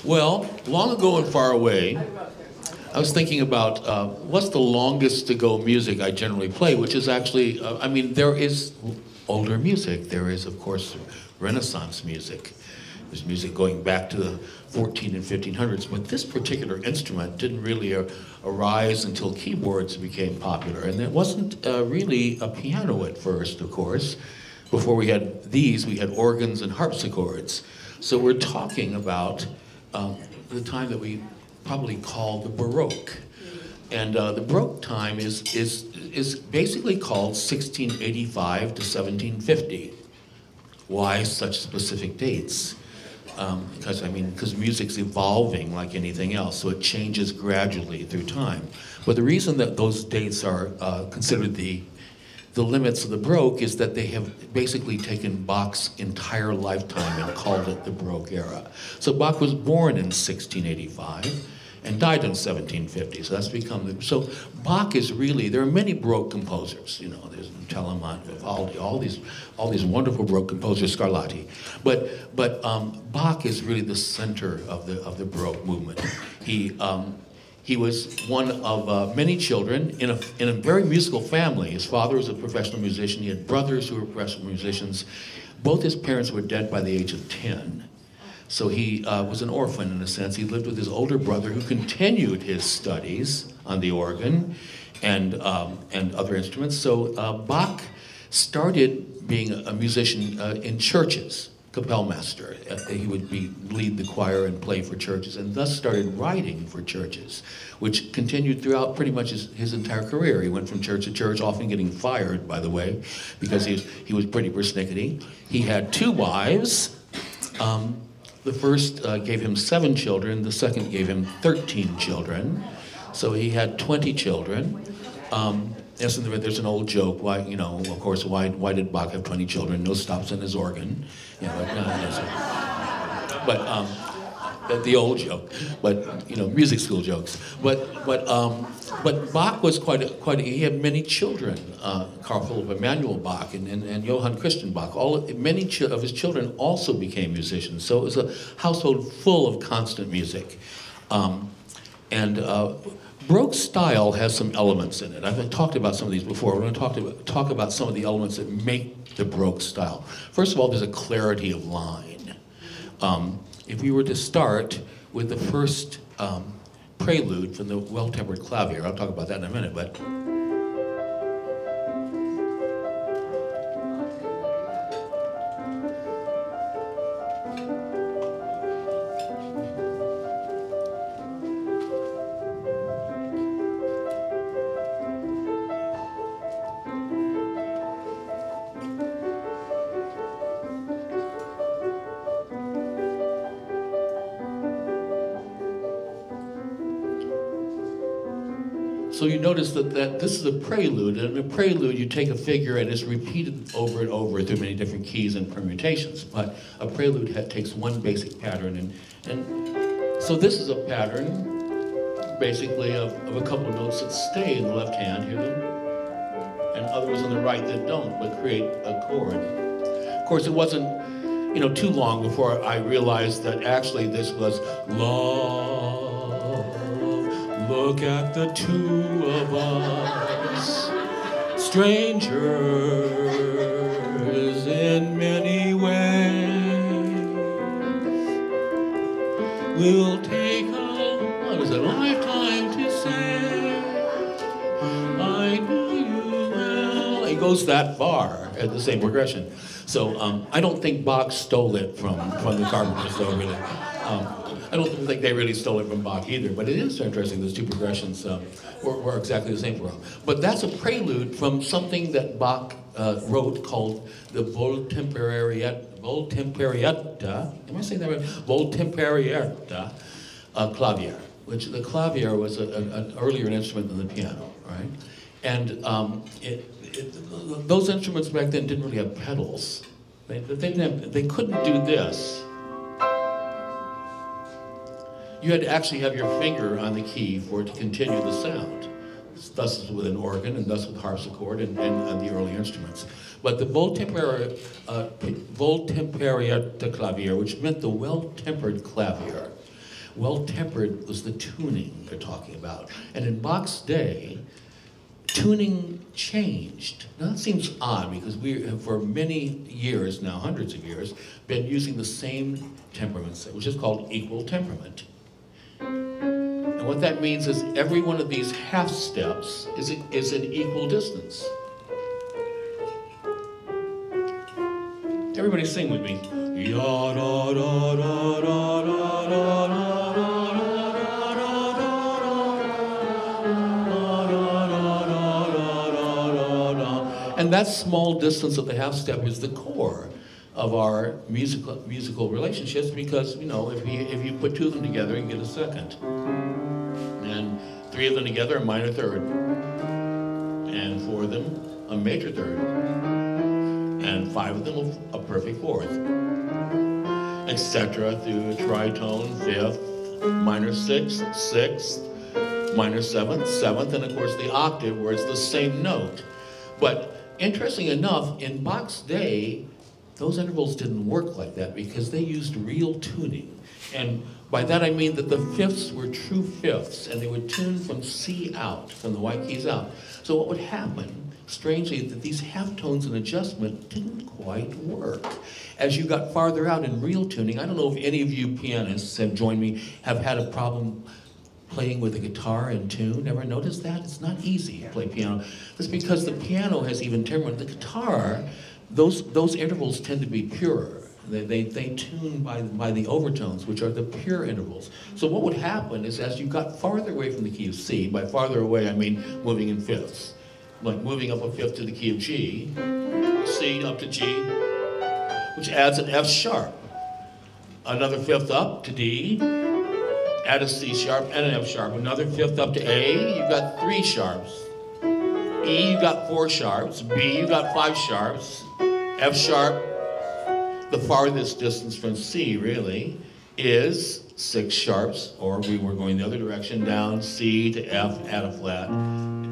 Well, long ago and far away, I was thinking about what's the longest to go music I generally play, which is actually, I mean, there is older music. There is, of course, Renaissance music. There's music going back to the 14 and 1500s, but this particular instrument didn't really arise until keyboards became popular. And it wasn't really a piano at first, of course. Before we had these, we had organs and harpsichords. So we're talking about the time that we probably call the Baroque. And the Baroque time is basically called 1685 to 1750. Why such specific dates? Because music's evolving like anything else, so it changes gradually through time. But the reason that those dates are considered the limits of the Baroque is that they have basically taken Bach's entire lifetime and called it the Baroque era. So Bach was born in 1685 and died in 1750, so that's become so Bach is really, there are many Baroque composers, you know, there's Telemann, Vivaldi, all these wonderful Baroque composers, Scarlatti, but Bach is really the center of the Baroque movement. He was one of many children in a very musical family. His father was a professional musician. He had brothers who were professional musicians. Both his parents were dead by the age of 10. So he was an orphan in a sense. He lived with his older brother who continued his studies on the organ and other instruments. So Bach started being a musician in churches. Kapellmeister. He would lead the choir and play for churches, and thus started writing for churches, which continued throughout pretty much his entire career. He went from church to church, often getting fired, by the way, because he was pretty persnickety. He had 2 wives. The first gave him 7 children. The second gave him 13 children. So he had 20 children. Yes, and there's an old joke. Why, you know, of course, why did Bach have 20 children? No stops in his organ. You know, but the old joke. But you know, music school jokes. But Bach was he had many children. Carl Philipp Emanuel Bach and Johann Christian Bach. Many of his children also became musicians. So it was a household full of constant music. Baroque style has some elements in it. I've talked about some of these before. We're going to talk about some of the elements that make the Baroque style. First of all, there's a clarity of line. If we were to start with the first prelude from the Well-Tempered Clavier, I'll talk about that in a minute, but so you notice that this is a prelude, and in a prelude you take a figure and it's repeated over and over through many different keys and permutations. But a prelude takes one basic pattern, and so this is a pattern, basically, of a couple of notes that stay in the left hand, hear them, and others on the right that don't, but create a chord. Of course, it wasn't, you know, too long before I realized that actually this was love. Look at the 2 of us, strangers in many ways. We'll take a lifetime to say, I knew you well. It goes that far at the same progression. So I don't think Bach stole it from the Carpenters, though, really. I don't think they really stole it from Bach either, but it is interesting, those 2 progressions were exactly the same for him. But that's a prelude from something that Bach wrote called the Wohltemperierte, am I saying that right? Wohltemperierte Clavier, which the clavier was an earlier instrument than the piano, right? And those instruments back then didn't really have pedals. They couldn't do this. You had to actually have your finger on the key for it to continue the sound. Thus with an organ, and thus with harpsichord and the early instruments. But the Wohltemperierte Clavier, which meant the well-tempered clavier, Well-tempered was the tuning they're talking about. And in Bach's day, tuning changed. Now that seems odd because we have for many years now, hundreds of years, been using the same temperaments, which is called equal temperament. And what that means is every one of these half steps is an equal distance. Everybody sing with me. Ya da da da da da da da. And that small distance of the half step is the core of our musical relationships because, you know, if you put two of them together, you get a second. And three of them together, a minor third. And four of them, a major third. And five of them, a perfect fourth. Etc. through a tritone, fifth, minor sixth, sixth, minor seventh, seventh, and of course the octave where it's the same note. But interesting enough, in Bach's day, those intervals didn't work like that because they used real tuning. And by that I mean that the fifths were true fifths, and they would tune from C out, from the white keys out. So what would happen, strangely, that these half tones and adjustment didn't quite work. As you got farther out in real tuning, I don't know if any of you pianists have joined me, have had a problem playing with a guitar in tune. Ever noticed that? It's not easy to play piano. It's because the piano has even temperament. The guitar, those intervals tend to be purer. They tune by the overtones, which are the pure intervals. So what would happen is as you got farther away from the key of C, by farther away I mean moving in fifths, like moving up a fifth to the key of G, C up to G, which adds an F sharp. Another fifth up to D, add a C sharp and an F sharp. Another fifth up to A, you've got 3 sharps. E, you've got 4 sharps. B, you've got 5 sharps. F sharp, the farthest distance from C, really, is 6 sharps, or we were going the other direction, down C to F, add a flat,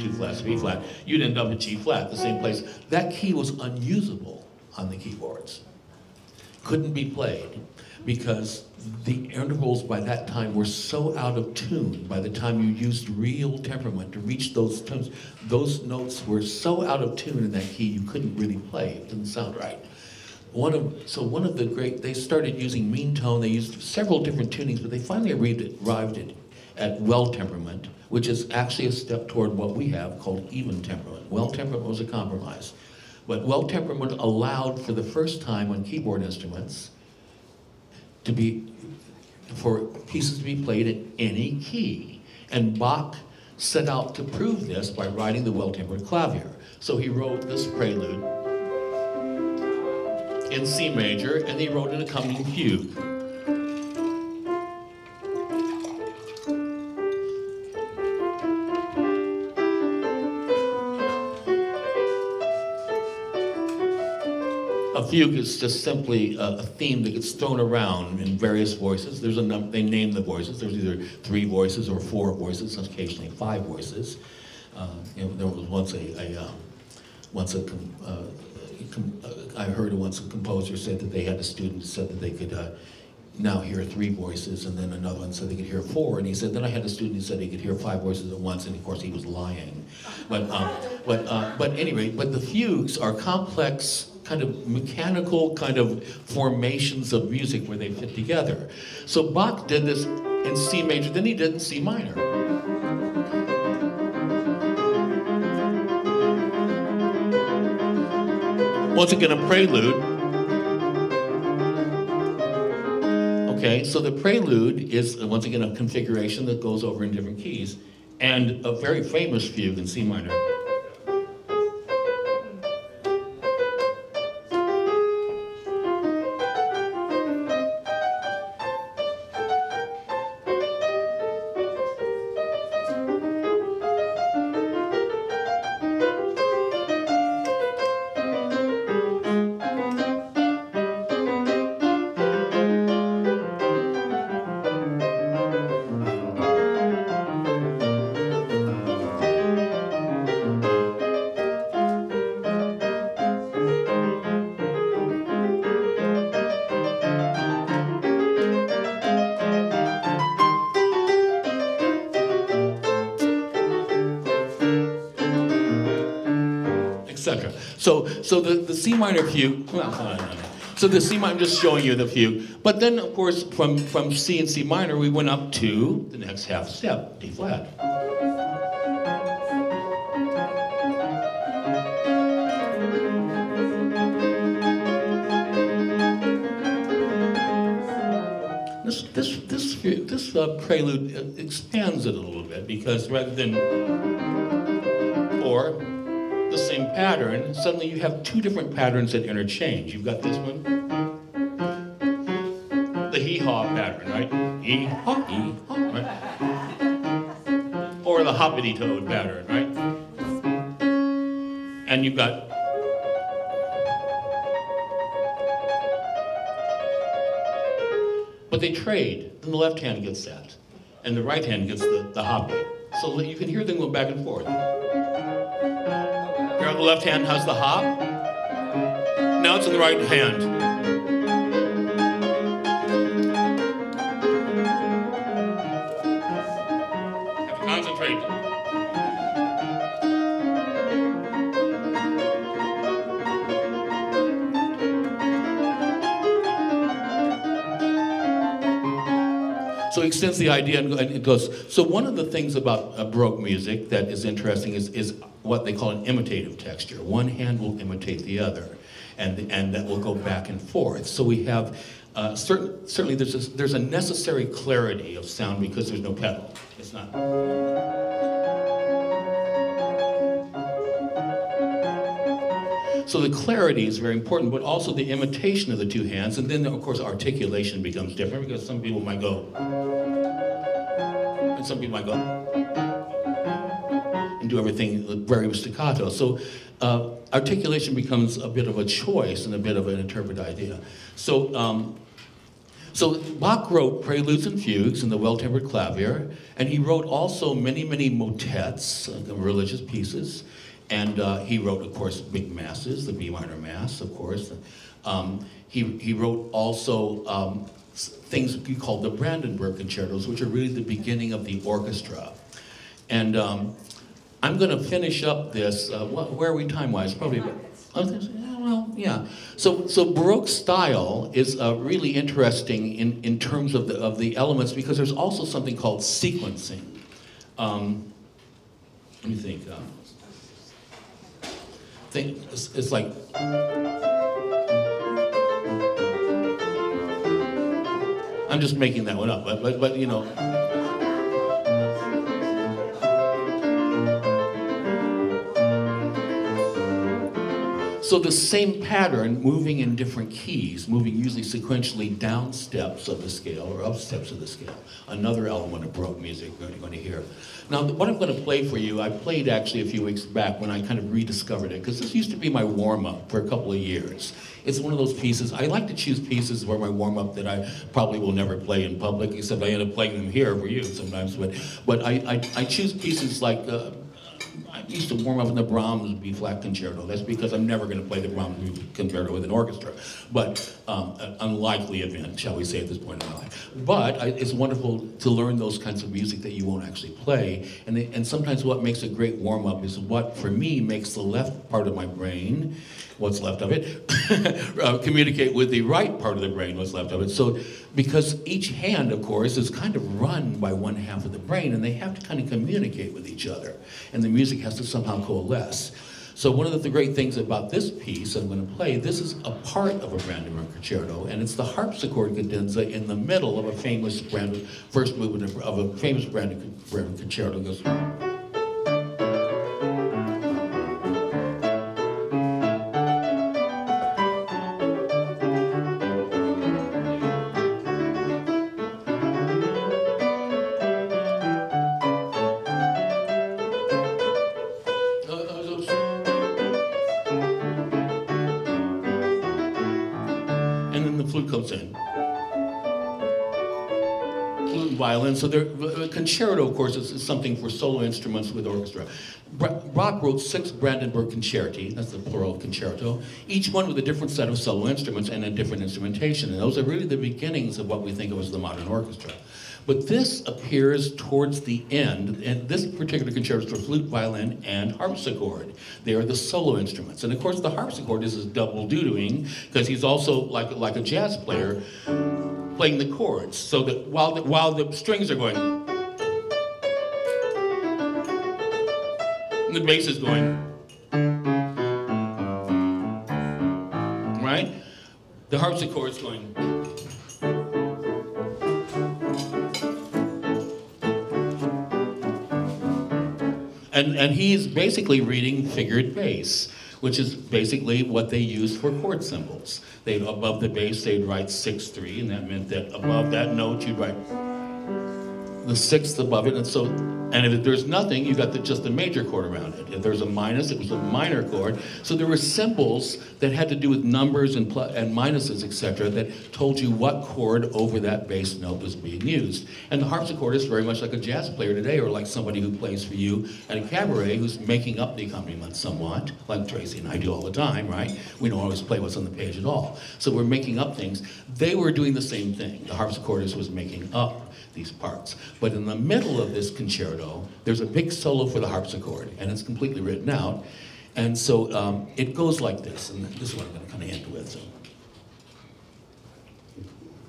2 flats, B flat. You'd end up at G flat, the same place. That key was unusable on the keyboards. Couldn't be played because the intervals by that time were so out of tune. By the time you used real temperament to reach those tones, those notes were so out of tune in that key you couldn't really play. It didn't sound right. They started using mean tone. They used several different tunings, but they finally arrived at well temperament, which is actually a step toward what we have called even temperament. Well temperament was a compromise. But well temperament allowed for the first time on keyboard instruments for pieces to be played in any key. And Bach set out to prove this by writing the well-tempered clavier. So he wrote this prelude in C major, and he wrote an accompanying fugue. A fugue is just simply a theme that gets thrown around in various voices. There's they name the voices. There's either 3 voices or 4 voices, occasionally 5 voices. There was once I heard once a composer said that they had a student who said that they could now hear 3 voices, and then another one said they could hear 4, and he said, then I had a student who said he could hear 5 voices at once, and of course he was lying. But anyway, the fugues are complex, kind of mechanical kind of formations of music where they fit together. So Bach did this in C major, then he did in C minor. Once again, a prelude. Okay, so the prelude is, once again, a configuration that goes over in different keys, and a very famous fugue in C minor. etc. So the C minor fugue, well, no. So the C minor, I'm just showing you the fugue. But then, of course, from C and C minor, we went up to the next half step, D flat. This prelude expands it a little bit, because rather than or the same pattern, suddenly you have two different patterns that interchange. You've got this one, the hee-haw pattern, right? Hee-haw, right? Or the hoppity-toad pattern, right? And you've got but they trade. Then the left hand gets that, and the right hand gets the hoppy. So you can hear them go back and forth. Here on the left hand has the hop. Now it's in the right hand. Have to concentrate. So he extends the idea and it goes. So one of the things about Baroque music that is interesting is what they call an imitative texture. One hand will imitate the other, and that will go back and forth. So we have certainly there's a necessary clarity of sound because there's no pedal. It's not. So the clarity is very important, but also the imitation of the two hands, and then of course articulation becomes different because some people might go, and some people might go, and do everything very staccato. So articulation becomes a bit of a choice and a bit of an interpreted idea. So Bach wrote preludes and fugues in the well-tempered clavier, and he wrote also many motets, religious pieces. And he wrote, of course, big masses, the B minor mass, of course. He wrote also things he called the Brandenburg concertos, which are really the beginning of the orchestra. And I'm going to finish up this. Where are we time-wise? Probably. Well, yeah. So Baroque style is really interesting in terms of the elements, because there's also something called sequencing. Let me think. It's like I'm just making that one up, but you know. So the same pattern, moving in different keys, moving usually sequentially down steps of the scale or up steps of the scale. Another element of Baroque music you're going to hear. Now, what I'm going to play for you, I played actually a few weeks back when I kind of rediscovered it, because this used to be my warm-up for a couple of years. It's one of those pieces, I like to choose pieces for my warm-up that I probably will never play in public, except I end up playing them here for you sometimes. But I choose pieces like, I used to warm up in the Brahms B-flat concerto. That's because I'm never going to play the Brahms concerto with an orchestra. But an unlikely event, shall we say, at this point in my life. But it's wonderful to learn those kinds of music that you won't actually play. And sometimes what makes a great warm-up is what, for me, makes the left part of my brain, what's left of it, communicate with the right part of the brain, what's left of it. So, because each hand, of course, is kind of run by one half of the brain, and they have to kind of communicate with each other. And the music has to somehow coalesce. So one of the great things about this piece I'm going to play, this is a part of a Brandenburg concerto, and it's the harpsichord cadenza in the middle of a famous first movement of a famous Brandenburg concerto. It goes. And then the flute comes in. flute and violin. So a concerto, of course, is something for solo instruments with orchestra. Bach wrote 6 Brandenburg Concerti, that's the plural of concerto, each one with a different set of solo instruments and a different instrumentation. And those are really the beginnings of what we think of as the modern orchestra. But this appears towards the end, and this particular concerto is for flute, violin, and harpsichord. They are the solo instruments. And of course the harpsichord is his double doing, because he's also like a jazz player, playing the chords. So that while the strings are going, and the bass is going, right? The harpsichord's going. And he's basically reading figured bass, which is basically what they used for chord symbols. Above the bass, they'd write 6-3, and that meant that above that note, you'd write the sixth above it. And if there's nothing, you got just the major chord around it. If there's a minus, it was a minor chord. So there were symbols that had to do with numbers and minuses, etc., that told you what chord over that bass note was being used. And the harpsichord is very much like a jazz player today, or like somebody who plays for you at a cabaret who's making up the accompaniment somewhat, like Tracy and I do all the time, right? We don't always play what's on the page at all. So we're making up things. They were doing the same thing. The harpsichordist was making up these parts. But in the middle of this concerto, there's a big solo for the harpsichord, and it's completely written out. And so it goes like this, and this is what I'm going to kind of end with. So.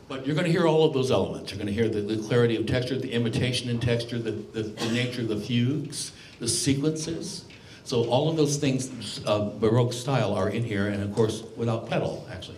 But you're going to hear all of those elements. You're going to hear the clarity of texture, the imitation in texture, the nature of the fugues, the sequences. So all of those things, Baroque style, are in here, and of course, without pedal, actually.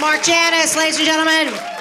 Mark Janas, ladies and gentlemen.